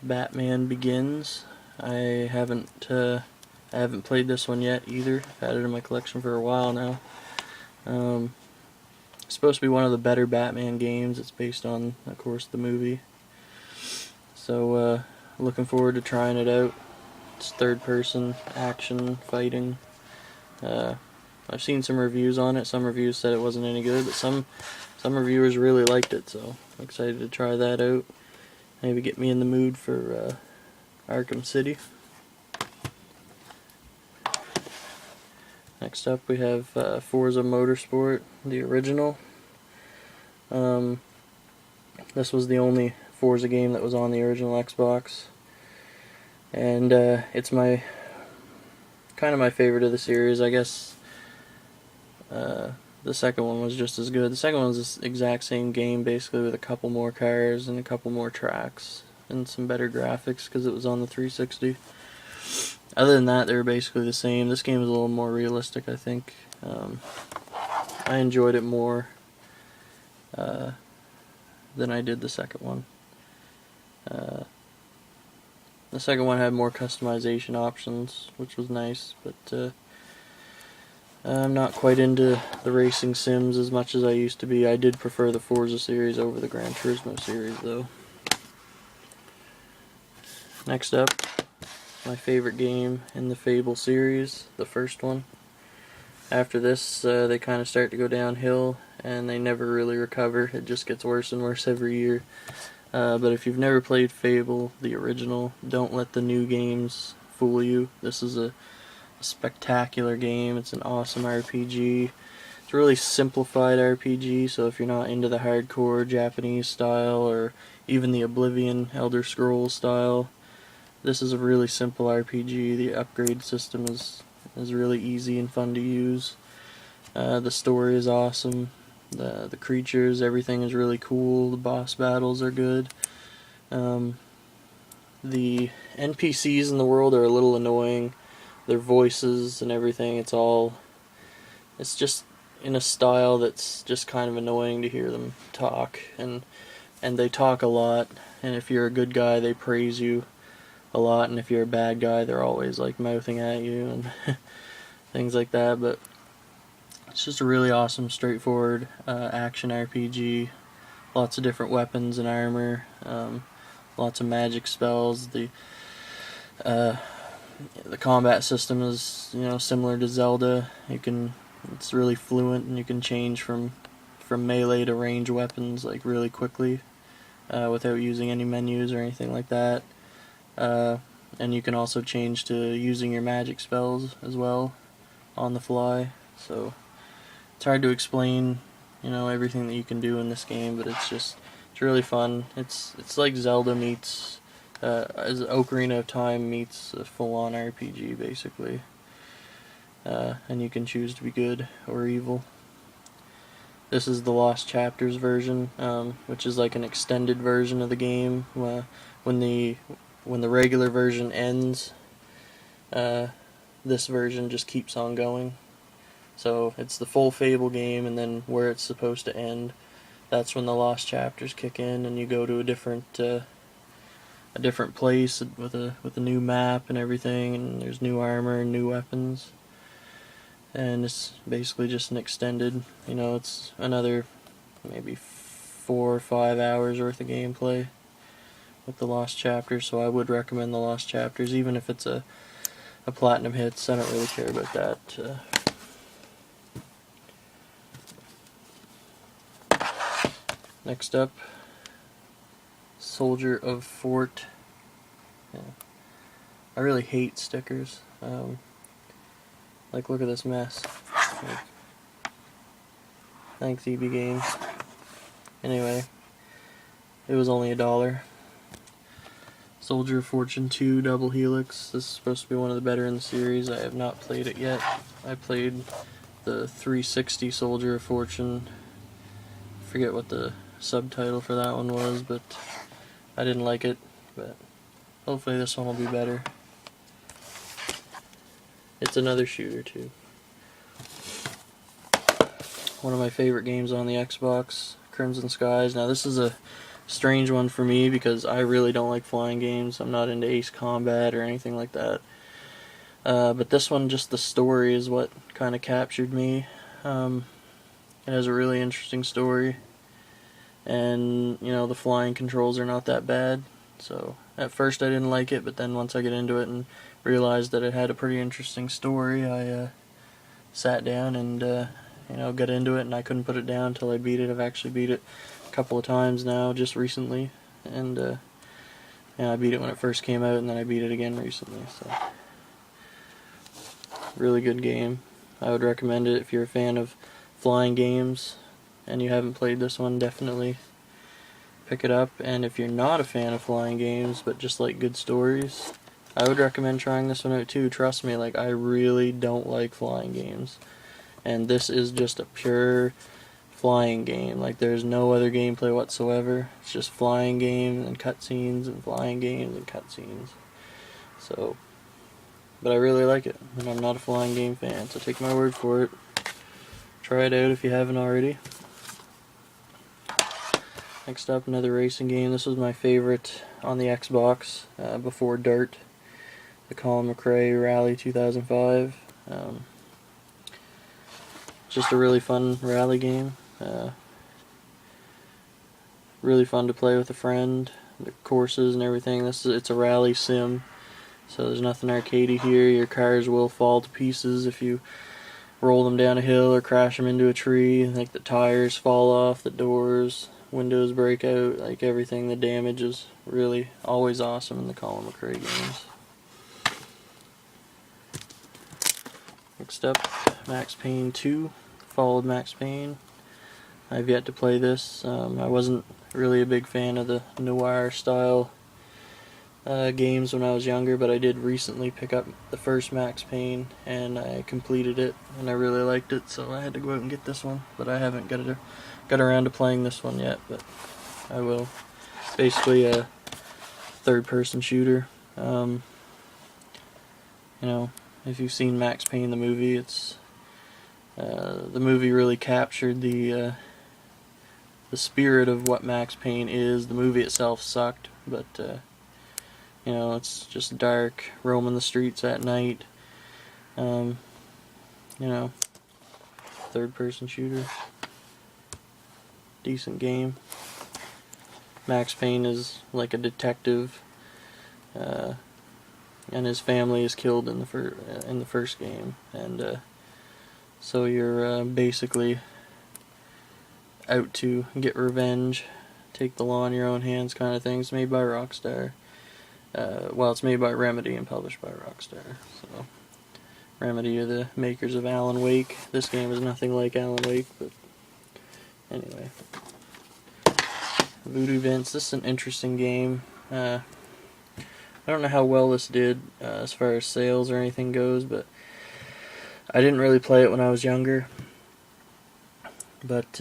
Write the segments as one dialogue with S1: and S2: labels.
S1: Batman Begins. I haven't played this one yet either. I've had it in my collection for a while now. It's supposed to be one of the better Batman games. It's based on, of course, the movie. So, looking forward to trying it out. It's third-person action fighting. I've seen some reviews on it. Some reviews said it wasn't any good, but some reviewers really liked it. So I'm excited to try that out. Maybe get me in the mood for Arkham City. Next up we have Forza Motorsport, the original. This was the only Forza game that was on the original Xbox, and it's my favorite of the series. I guess the second one was just as good. The second one was the exact same game, basically, with a couple more cars and a couple more tracks and some better graphics because it was on the 360. Other than that, they were basically the same. This game is a little more realistic, I think. I enjoyed it more than I did the second one. The second one had more customization options, which was nice, but I'm not quite into the racing sims as much as I used to be. I did prefer the Forza series over the Gran Turismo series, though. Next up, my favorite game in the Fable series, the first one. After this, they kind of start to go downhill, and they never really recover. It just gets worse and worse every year. But if you've never played Fable, the original, don't let the new games fool you. This is a spectacular game. It's an awesome RPG. It's a really simplified RPG, so if you're not into the hardcore Japanese style or even the Oblivion Elder Scrolls style, this is a really simple RPG. The upgrade system is really easy and fun to use. The story is awesome. The creatures, everything is really cool. The boss battles are good. The NPCs in the world are a little annoying. Their voices and everything, it's just in a style that's just kind of annoying to hear them talk. And they talk a lot. And if you're a good guy, they praise you a lot. And if you're a bad guy, they're always like mouthing at you and things like that. But it's just a really awesome, straightforward action RPG. Lots of different weapons and armor. Lots of magic spells. The combat system is, similar to Zelda. It's really fluent, and you can change from melee to range weapons like really quickly, without using any menus or anything like that. And you can also change to using your magic spells as well on the fly. So it's hard to explain, everything that you can do in this game, but it's really fun. It's like Zelda meets, as Ocarina of Time meets a full-on RPG, basically. And you can choose to be good or evil. This is the Lost Chapters version, which is like an extended version of the game. When the regular version ends, this version just keeps on going. So it's the full Fable game, and then where it's supposed to end, that's when the Lost Chapters kick in, and you go to a different place with a new map and everything, and there's new armor and new weapons. And it's basically just an extended, it's another maybe 4 or 5 hours worth of gameplay with the Lost Chapters. So I would recommend the Lost Chapters, even if it's a Platinum Hits. I don't really care about that. Next up, Soldier of Fort. Yeah. I really hate stickers. Look at this mess. Thanks, EB Games. Anyway, it was only $1. Soldier of Fortune 2 Double Helix. This is supposed to be one of the better in the series. I have not played it yet. I played the 360 Soldier of Fortune. I forget what the subtitle for that one was, but I didn't like it. But hopefully this one will be better. It's another shooter too. One of my favorite games on the Xbox, Crimson Skies. Now this is strange one for me because I really don't like flying games. I'm not into Ace Combat or anything like that. But this one, just the story is what kind of captured me. It has a really interesting story, and you know, the flying controls are not that bad. So at first I didn't like it, but then once I get into it and realized that it had a pretty interesting story, I sat down and you know, got into it, and I couldn't put it down until I beat it. I've actually beat it a couple of times now, just recently, and yeah, I beat it when it first came out, and then I beat it again recently. So really good game. I would recommend it if you're a fan of flying games and you haven't played this one. Definitely pick it up. And if you're not a fan of flying games but just like good stories, I would recommend trying this one out too. Trust me, like, I really don't like flying games, and this is just a pure flying game. Like, there's no other gameplay whatsoever. It's just flying games and cutscenes and flying games and cutscenes. So, but I really like it, and I'm not a flying game fan, so take my word for it. Try it out if you haven't already. Next up, another racing game. This was my favorite on the Xbox before Dirt, the Colin McRae Rally 2005. Just a really fun rally game. Really fun to play with a friend. The courses and everything. It's a rally sim, so there's nothing arcadey here. Your cars will fall to pieces if you roll them down a hill or crash them into a tree. Like, the tires fall off, the doors, windows break out, like everything. The damage is really always awesome in the Colin McRae games. Next up, Max Payne 2, followed Max Payne. I've yet to play this. I wasn't really a big fan of the noir style games when I was younger, but I did recently pick up the first Max Payne, and I completed it, and I really liked it, so I had to go out and get this one, but I haven't got around to playing this one yet, but I will. Basically a third-person shooter. You know, if you've seen Max Payne the movie, it's the movie really captured the spirit of what Max Payne is. The movie itself sucked, but you know, it's just dark, roaming the streets at night. You know, third-person shooter. Decent game. Max Payne is like a detective, and his family is killed in the first game, and so you're basically out to get revenge, take the law in your own hands, kind of thing. It's made by Rockstar. Well, it's made by Remedy and published by Rockstar. So, Remedy are the makers of Alan Wake. This game is nothing like Alan Wake, but anyway. Voodoo Vince. This is an interesting game. I don't know how well this did as far as sales or anything goes, but I didn't really play it when I was younger. But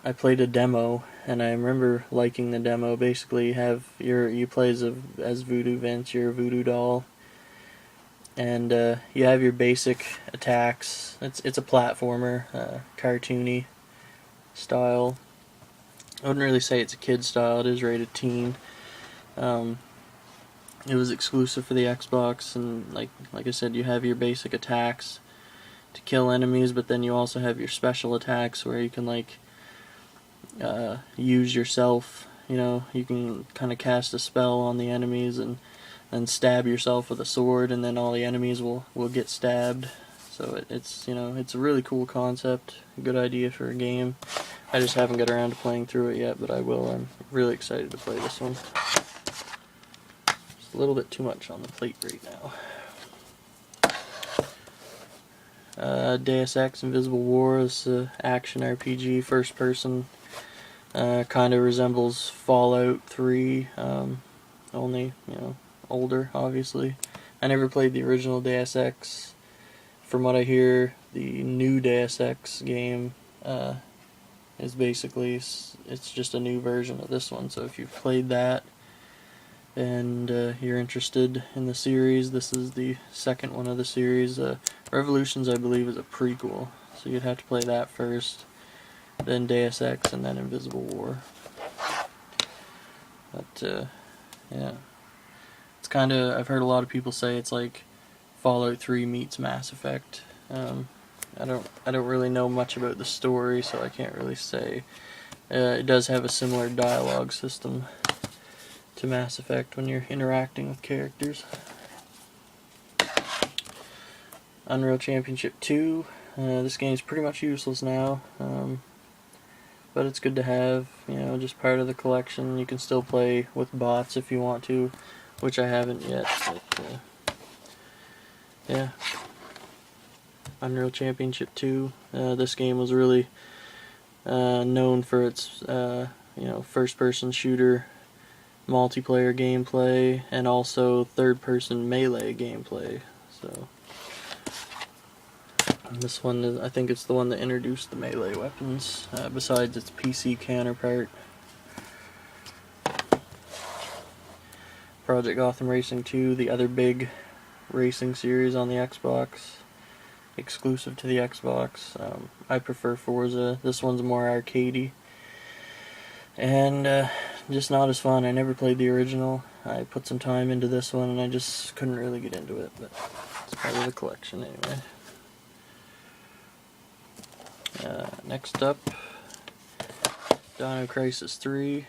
S1: I played a demo, and I remember liking the demo. Basically, you play as Voodoo Vince, you're a voodoo doll, and you have your basic attacks. It's a platformer, cartoony style. I wouldn't really say it's a kid style. It is rated teen. It was exclusive for the Xbox, and like I said, you have your basic attacks to kill enemies, but then you also have your special attacks where you can like use yourself. You know, you can kind of cast a spell on the enemies and stab yourself with a sword, and then all the enemies will get stabbed. So it's, you know, it's a really cool concept, a good idea for a game. I just haven't got around to playing through it yet, but I will. I'm really excited to play this one. Just a little bit too much on the plate right now. Deus Ex Invisible War is an action RPG, first person. Kind of resembles Fallout 3, only, you know, older, obviously. I never played the original Deus Ex. From what I hear, the new Deus Ex game is basically, it's just a new version of this one. So if you've played that and you're interested in the series, this is the second one of the series. Revolutions, I believe, is a prequel, so you'd have to play that first, then Deus Ex, and then Invisible War. But yeah, it's kind of, I've heard a lot of people say it's like Fallout 3 meets Mass Effect. I don't really know much about the story, so I can't really say. It does have a similar dialogue system to Mass Effect when you're interacting with characters. Unreal Championship 2. This game's pretty much useless now, but it's good to have, you know, just part of the collection. You can still play with bots if you want to, which I haven't yet, but yeah. Unreal Championship 2. This game was really known for its first-person shooter multiplayer gameplay and also third-person melee gameplay. So this one is, I think it's the one that introduced the melee weapons, besides its PC counterpart. Project Gotham Racing 2, the other big racing series on the Xbox, exclusive to the Xbox. I prefer Forza. This one's more arcadey and just not as fun. I never played the original. I put some time into this one and I just couldn't really get into it, but it's part of the collection anyway. Next up, Dino Crisis 3,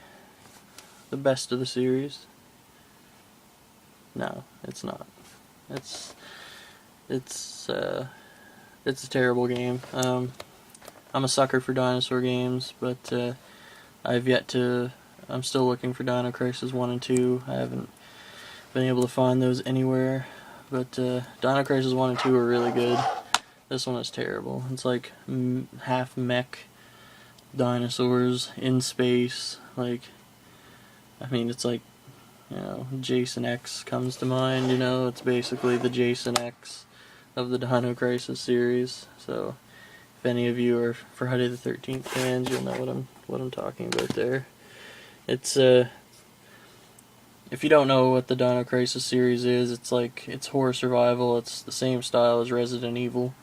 S1: the best of the series. No, it's not. It's a terrible game. I'm a sucker for dinosaur games, but I'm still looking for Dino Crisis 1 and 2. I haven't been able to find those anywhere, but Dino Crisis 1 and 2 are really good. This one is terrible. It's like half mech dinosaurs in space. Like, I mean, it's like, you know, Jason X comes to mind, you know, it's basically the Jason X of the Dino Crisis series. So if any of you are Friday the 13th fans, you'll know what I'm talking about there. It's if you don't know what the Dino Crisis series is, it's like, it's horror survival. It's the same style as Resident Evil.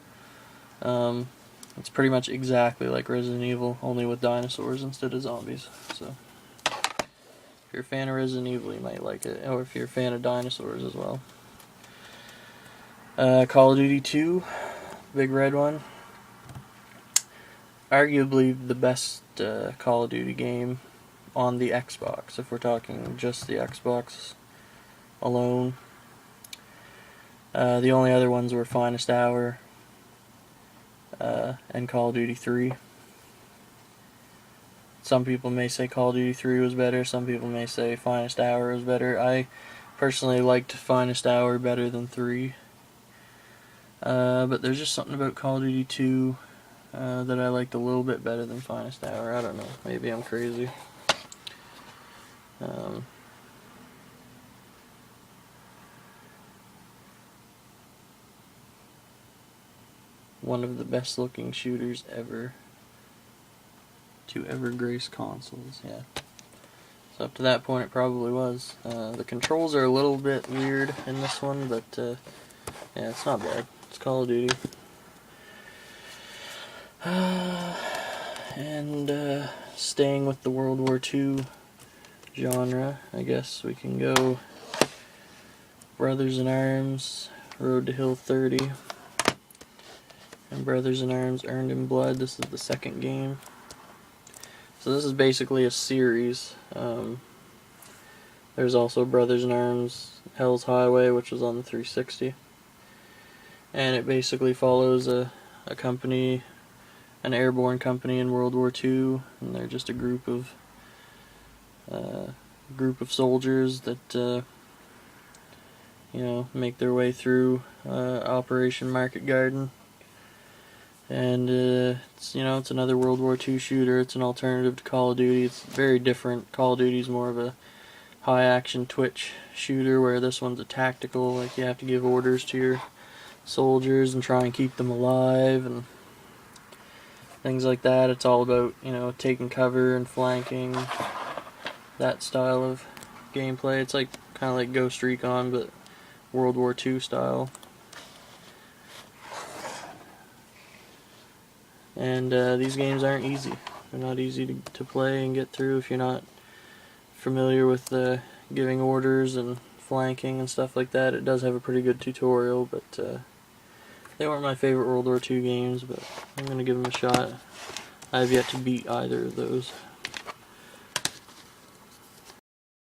S1: It's pretty much exactly like Resident Evil, only with dinosaurs instead of zombies. So if you're a fan of Resident Evil, you might like it, or if you're a fan of dinosaurs as well. Call of Duty 2, big red one. Arguably the best Call of Duty game on the Xbox, if we're talking just the Xbox alone. The only other ones were Finest Hour and Call of Duty 3. Some people may say Call of Duty 3 was better, some people may say Finest Hour was better. I personally liked Finest Hour better than 3. But there's just something about Call of Duty 2 that I liked a little bit better than Finest Hour. I don't know, maybe I'm crazy. One of the best looking shooters ever to ever grace consoles, yeah. So up to that point it probably was. The controls are a little bit weird in this one, but yeah, it's not bad. It's Call of Duty. And staying with the World War II genre, I guess we can go Brothers in Arms, Road to Hill 30, and Brothers in Arms Earned in Blood. This is the second game. So this is basically a series. There's also Brothers in Arms Hell's Highway, which was on the 360. And it basically follows a company, an airborne company in World War II, and they're just a group of soldiers that make their way through Operation Market Garden. And it's another World War II shooter. It's an alternative to Call of Duty. It's very different. Call of Duty is more of a high action twitch shooter, where this one's a tactical, like you have to give orders to your soldiers and try and keep them alive and things like that. It's all about, taking cover and flanking, that style of gameplay. It's like kind of like Ghost Recon, but World War II style. And these games aren't easy. They're not easy to play and get through if you're not familiar with giving orders and flanking and stuff like that, it does have a pretty good tutorial, but they weren't my favorite World War II games, but I'm going to give them a shot. I have yet to beat either of those.